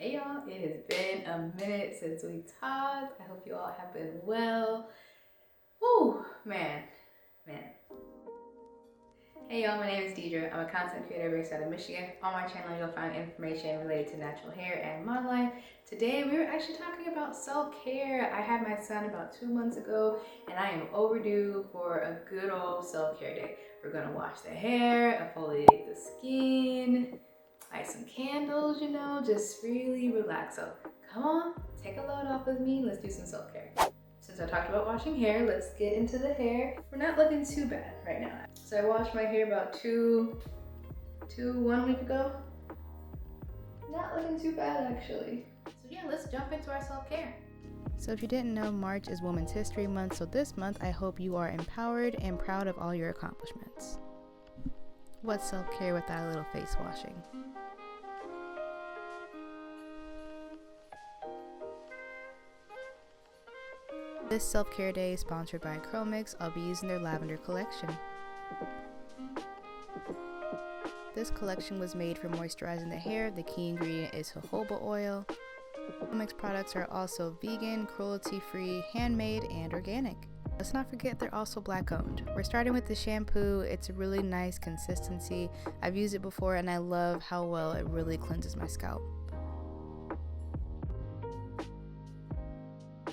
Hey y'all, it has been a minute since we talked. I hope you all have been well. Whew, man. Hey y'all, my name is Deidre. I'm a content creator based out of Michigan. On my channel, you'll find information related to natural hair and model life. Today, we were actually talking about self-care. I had my son about 2 months ago, and I am overdue for a good old self-care day. We're gonna wash the hair, exfoliate the skin, light some candles, just really relax. So come on, take a load off with me. Let's do some self-care. Since I talked about washing hair, let's get into the hair. We're not looking too bad right now. So I washed my hair about 1 week ago. Not looking too bad actually. So yeah, let's jump into our self-care. So if you didn't know, March is Women's History Month, so this month I hope you are empowered and proud of all your accomplishments. What's self-care without a little face washing? This self-care day is sponsored by Curlmix. I'll be using their lavender collection. This collection was made for moisturizing the hair. The key ingredient is jojoba oil. Curlmix products are also vegan, cruelty-free, handmade, and organic. Let's not forget they're also black owned. We're starting with the shampoo. It's a really nice consistency. I've used it before and I love how well it really cleanses my scalp.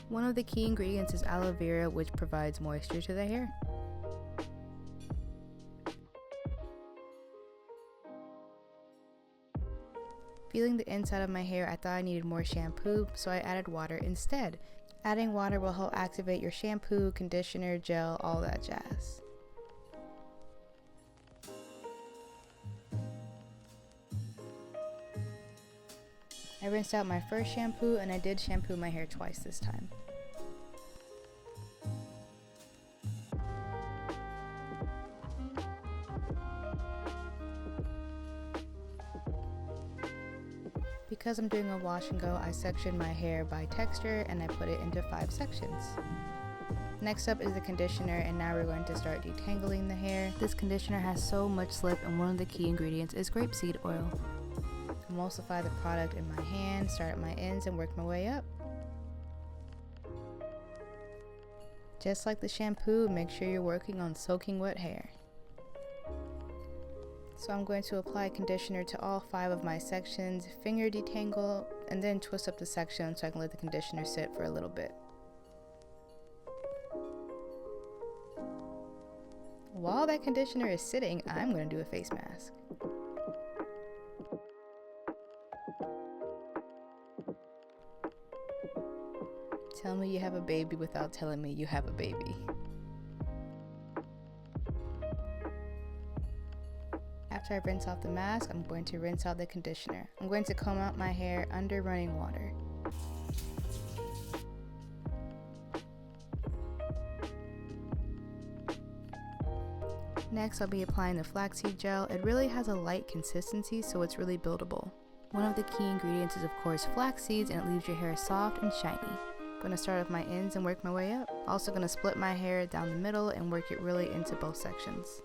One of the key ingredients is aloe vera, which provides moisture to the hair. Feeling the inside of my hair, I thought I needed more shampoo, so I added water instead. Adding water will help activate your shampoo, conditioner, gel, all that jazz. I rinsed out my first shampoo and I did shampoo my hair twice this time. Because I'm doing a wash and go, I sectioned my hair by texture and I put it into 5 sections. Next up is the conditioner, and now we're going to start detangling the hair. This conditioner has so much slip and one of the key ingredients is grapeseed oil. Emulsify the product in my hand, start at my ends and work my way up. Just like the shampoo, make sure you're working on soaking wet hair. So I'm going to apply conditioner to all 5 of my sections, finger detangle, and then twist up the section so I can let the conditioner sit for a little bit. While that conditioner is sitting, I'm going to do a face mask. Tell me you have a baby without telling me you have a baby. After I rinse off the mask, I'm going to rinse out the conditioner. I'm going to comb out my hair under running water. Next, I'll be applying the flaxseed gel. It really has a light consistency, so it's really buildable. One of the key ingredients is of course flax seeds, and it leaves your hair soft and shiny. I'm going to start with my ends and work my way up. Also going to split my hair down the middle and work it really into both sections.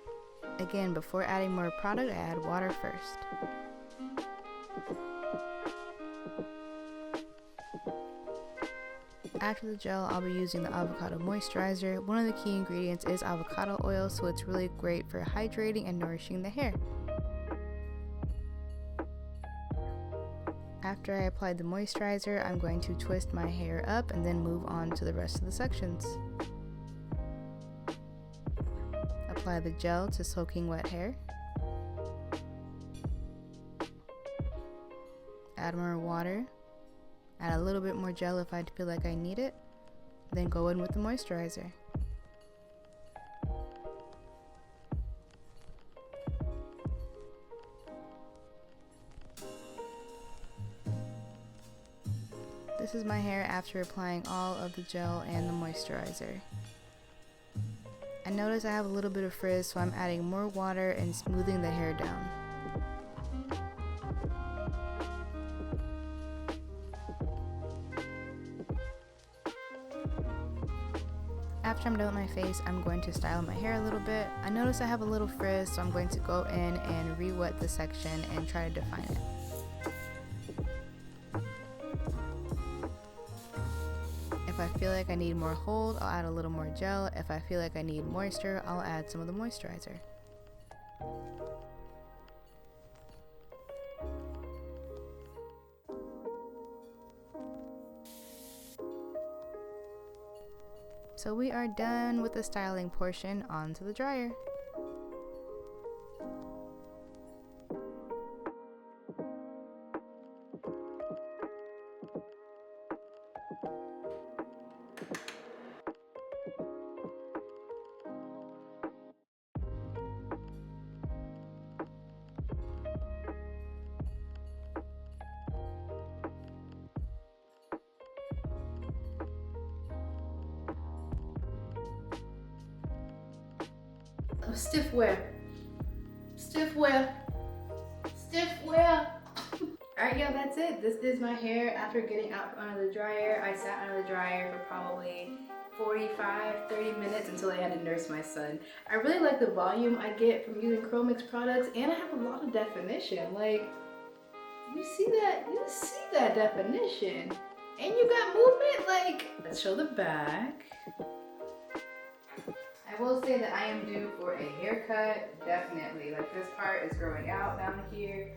Again, before adding more product, I add water first. After the gel, I'll be using the avocado moisturizer. One of the key ingredients is avocado oil, so it's really great for hydrating and nourishing the hair. After I applied the moisturizer, I'm going to twist my hair up and then move on to the rest of the sections. Apply the gel to soaking wet hair. Add more water. Add a little bit more gel if I feel like I need it. Then go in with the moisturizer. This is my hair after applying all of the gel and the moisturizer. I notice I have a little bit of frizz, so I'm adding more water and smoothing the hair down. After I'm done with my face, I'm going to style my hair a little bit. I notice I have a little frizz, so I'm going to go in and re-wet the section and try to define it. If I feel like I need more hold, I'll add a little more gel. If I feel like I need moisture, I'll add some of the moisturizer. So we are done with the styling portion, onto the dryer. Stiff wear. Stiff wear. Stiff wear. Alright, yeah, that's it. This is my hair after getting out under the dryer. I sat under the dryer for probably 45-30 minutes until I had to nurse my son. I really like the volume I get from using Curlmix products, and I have a lot of definition. Like, you see that definition, and you got movement. Like, let's show the back. I will say that I am due for a haircut, definitely. Like, this part is growing out down here.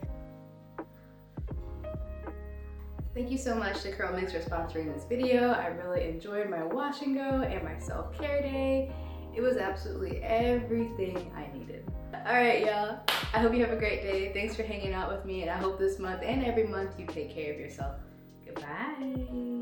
Thank you so much to Curlmix for sponsoring this video. I really enjoyed my wash and go and my self-care day. It was absolutely everything I needed. All right, y'all. I hope you have a great day. Thanks for hanging out with me, and I hope this month and every month you take care of yourself. Goodbye.